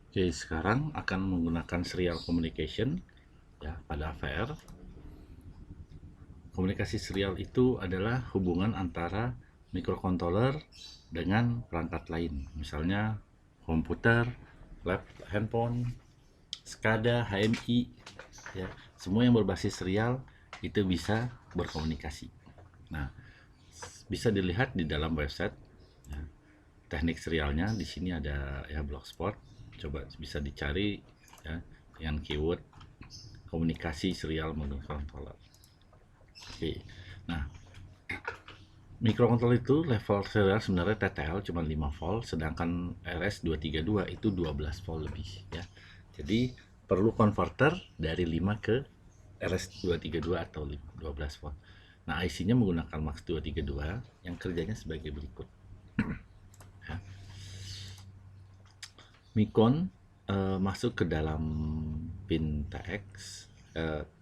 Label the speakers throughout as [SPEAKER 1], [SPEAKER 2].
[SPEAKER 1] Oke, sekarang akan menggunakan serial communication ya pada AVR. Komunikasi serial itu adalah hubungan antara microcontroller dengan perangkat lain, misalnya komputer, handphone, SCADA, HMI, ya, semua yang berbasis serial itu bisa berkomunikasi. Nah, bisa dilihat di dalam website ya, teknik serialnya. Di sini ada ya blogspot, coba bisa dicari ya dengan keyword komunikasi serial menggunakan controller. Oke, nah microcontroller itu level serial sebenarnya TTL cuma 5 volt, sedangkan RS232 itu 12 volt lebih ya. Jadi perlu converter dari 5 ke RS232 atau 12 volt. Nah, IC-nya menggunakan MAX232 yang kerjanya sebagai berikut. Ya. Micon masuk ke dalam pin TX,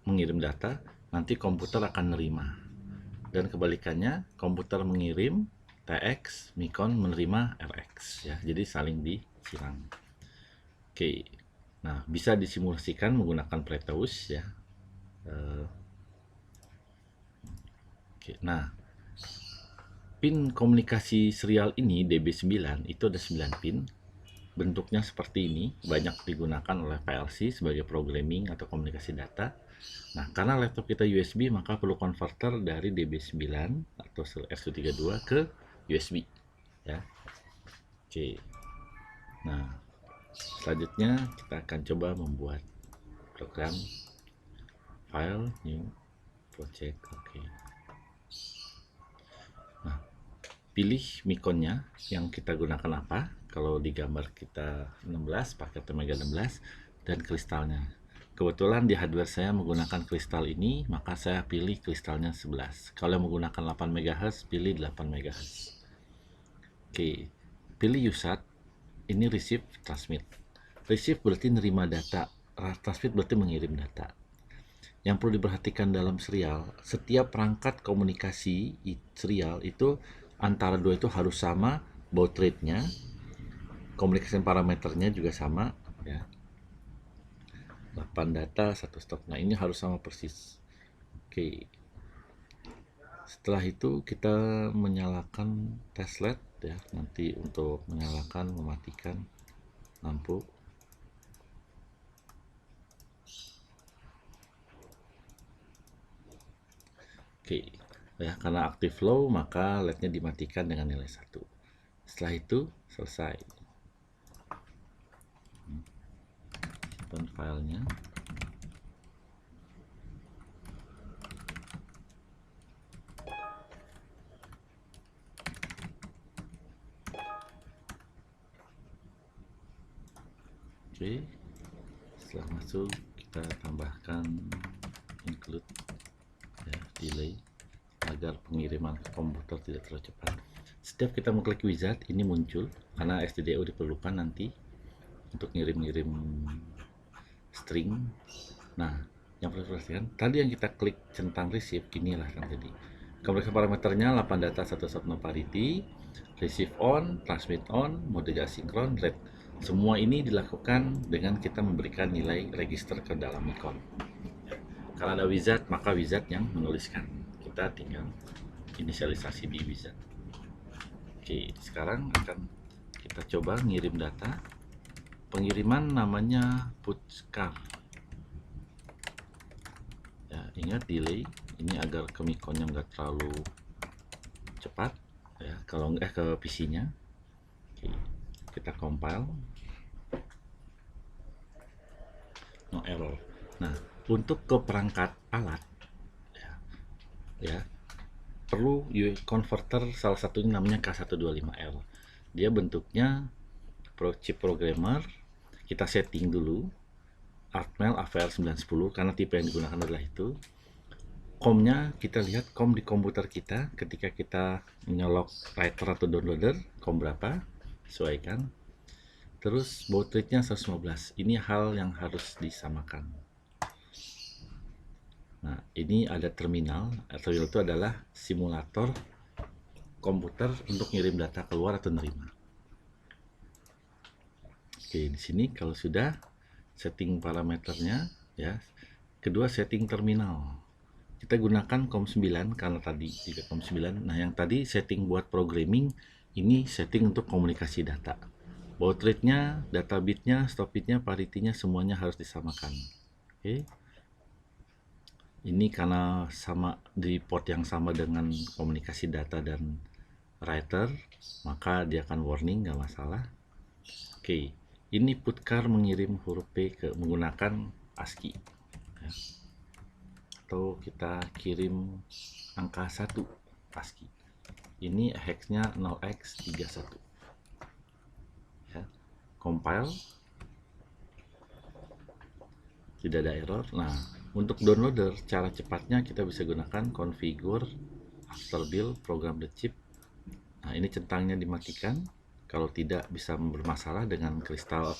[SPEAKER 1] mengirim data, nanti komputer akan nerima. Dan kebalikannya, komputer mengirim TX, Micon menerima RX ya. Jadi saling disilang. Oke. Nah, bisa disimulasikan menggunakan Proteus ya. Oke. Nah, pin komunikasi serial ini DB9 itu ada 9 pin. Bentuknya seperti ini, banyak digunakan oleh PLC sebagai programming atau komunikasi data. Nah, karena laptop kita USB, maka perlu converter dari DB9 atau R232 ke USB. Ya. Oke. Nah, selanjutnya kita akan coba membuat program file new project. Oke. Nah, pilih mikonnya yang kita gunakan apa. Kalau di gambar kita 16 pakai Temaga 16 dan kristalnya. Kebetulan di hardware saya menggunakan kristal ini, maka saya pilih kristalnya 11. Kalau menggunakan 8 MHz, pilih 8 MHz. Oke, pilih USAT. Ini receive, transmit. Receive berarti nerima data, transmit berarti mengirim data. Yang perlu diperhatikan dalam serial, setiap perangkat komunikasi serial itu antara dua itu harus sama baud rate-nya, komunikasi parameternya juga sama ya. 8 data, 1 stop. Nah, ini harus sama persis. Oke. Setelah itu kita menyalakan test LED ya, nanti untuk menyalakan mematikan lampu. Oke, ya karena aktif low maka LED-nya dimatikan dengan nilai 1. Setelah itu selesai. Simpan filenya. Oke, setelah masuk kita tambahkan include ya, delay agar pengiriman ke komputer tidak terlalu cepat. Setiap kita mengklik wizard ini muncul karena STDO diperlukan nanti untuk ngirim-ngirim string. Nah, yang perlu diperhatikan tadi yang kita klik centang receive, inilah kan tadi komunikasi parameternya 8 data 1 stop no parity, receive on, transmit on, mode asinkron, rate. Semua ini dilakukan dengan kita memberikan nilai register ke dalam Micon. Kalau ada wizard, maka wizard yang menuliskan. Kita tinggal inisialisasi di wizard. Oke, sekarang akan kita coba ngirim data. Pengiriman namanya pushcar. Ya, ingat delay ini agar ke Miconnya nggak terlalu cepat ya, kalau ke PC-nya. Oke, kita compile. No error. Nah, untuk ke perangkat alat ya perlu converter, salah satunya namanya K125L. Dia bentuknya chip programmer. Kita setting dulu Artmel AVR 910 karena tipe yang digunakan adalah itu. COM-nya kita lihat COM di komputer kita ketika kita menyolok writer atau downloader COM berapa, sesuaikan. Terus baud rate-nya 115. Ini hal yang harus disamakan. Nah, ini ada terminal. Terminal itu adalah simulator komputer untuk ngirim data keluar atau nerima. Oke, di sini kalau sudah setting parameternya ya. Kedua, setting terminal. Kita gunakan COM9 karena tadi juga COM9. Nah, yang tadi setting buat programming, ini setting untuk komunikasi data. Baud rate-nya, data bit-nya, stop bit-nya, parity-nya semuanya harus disamakan. Oke. Ini karena sama di port yang sama dengan komunikasi data dan writer, maka dia akan warning, nggak masalah. Oke, ini putcar mengirim huruf P menggunakan ASCII ya. Atau kita kirim angka 1 ASCII. Ini hexnya 0x31 ya. Compile, tidak ada error. Nah, untuk downloader cara cepatnya kita bisa gunakan configure after build program the chip. Nah, ini centangnya dimatikan. Kalau tidak bisa bermasalah dengan kristal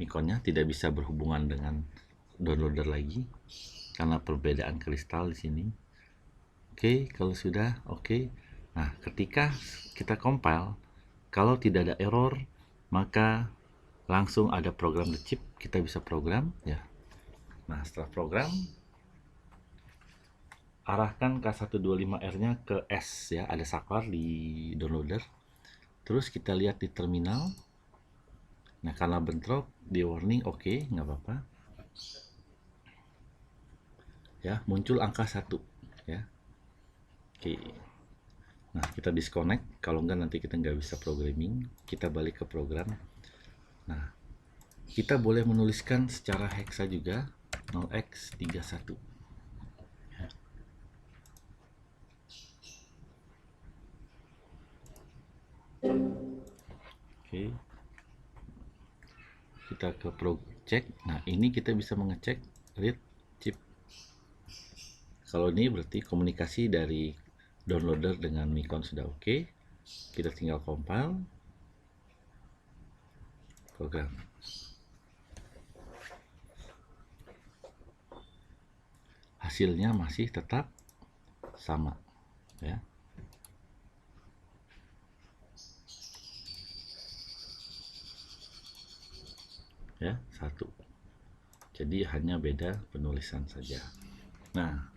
[SPEAKER 1] Mikonnya, tidak bisa berhubungan dengan downloader lagi karena perbedaan kristal di sini. Oke, kalau sudah oke. Nah, ketika kita compile, kalau tidak ada error, maka langsung ada program the chip, kita bisa program ya. Nah, setelah program, arahkan K125R-nya ke S ya, ada saklar di downloader. Terus kita lihat di terminal. Nah, karena bentrok di warning, oke, nggak apa-apa. Ya, muncul angka 1 ya. Oke. Nah, kita disconnect, kalau enggak nanti kita nggak bisa programming. Kita balik ke program. Nah, kita boleh menuliskan secara hexa juga 0x31 ya. Oke, kita ke project. Nah, ini kita bisa mengecek read chip. Kalau ini berarti komunikasi dari downloader dengan Mikon sudah oke. Kita tinggal compile program. Hasilnya masih tetap sama ya. Ya, 1. Jadi hanya beda penulisan saja. Nah,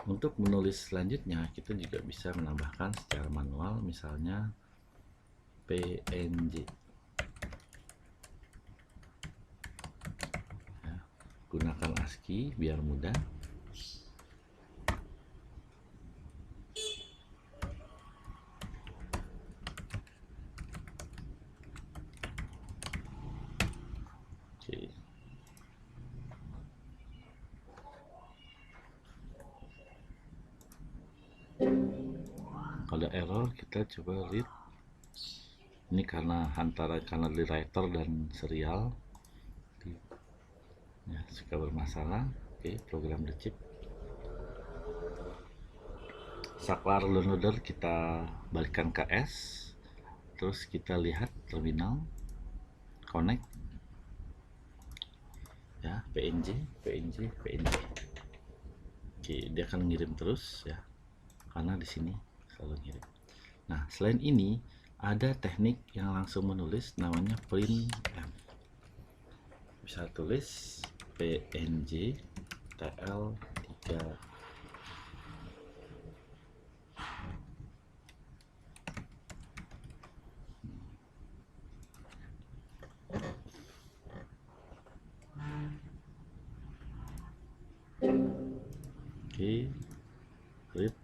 [SPEAKER 1] untuk menulis selanjutnya kita juga bisa menambahkan secara manual, misalnya PNG ya, gunakan ASCII biar mudah. Oke. Kalau ada error kita coba read. Ini karena karena di writer dan serial ya, suka bermasalah. Oke, program the chip. Saklar downloader kita balikkan ke S. Terus kita lihat terminal, connect ya, PNG. Oke, dia akan ngirim terus ya, karena di sini selalu ngirim. Nah, selain ini ada teknik yang langsung menulis, namanya printf. Bisa tulis PNG TL3 Oke, read.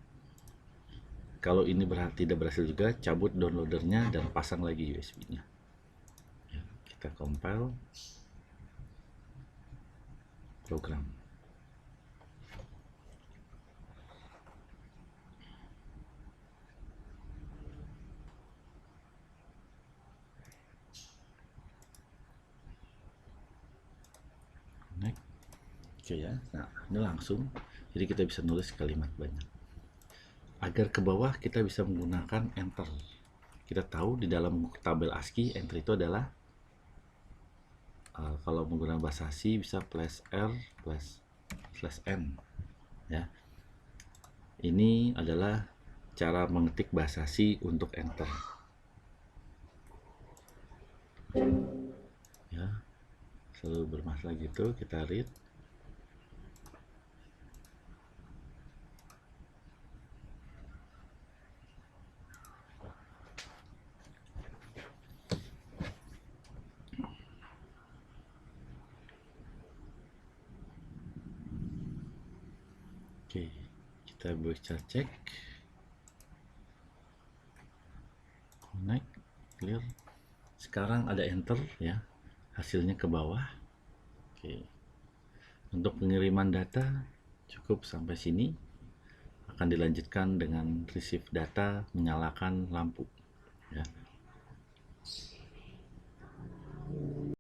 [SPEAKER 1] Kalau ini tidak berhasil juga, cabut downloadernya dan pasang lagi USB-nya ya, kita compile program. Next. Oke ya, nah ini langsung, jadi kita bisa nulis kalimat banyak. Agar ke bawah kita bisa menggunakan enter. Kita tahu di dalam tabel ASCII enter itu adalah kalau menggunakan bahasa C bisa +R /n ya. Ini adalah cara mengetik bahasa C untuk enter ya. selalu bermasalah gitu. Kita read. Oke, kita bisa cek connect, clear. Sekarang ada enter ya, hasilnya ke bawah. Oke, untuk pengiriman data cukup sampai sini. Akan dilanjutkan dengan receive data, menyalakan lampu ya.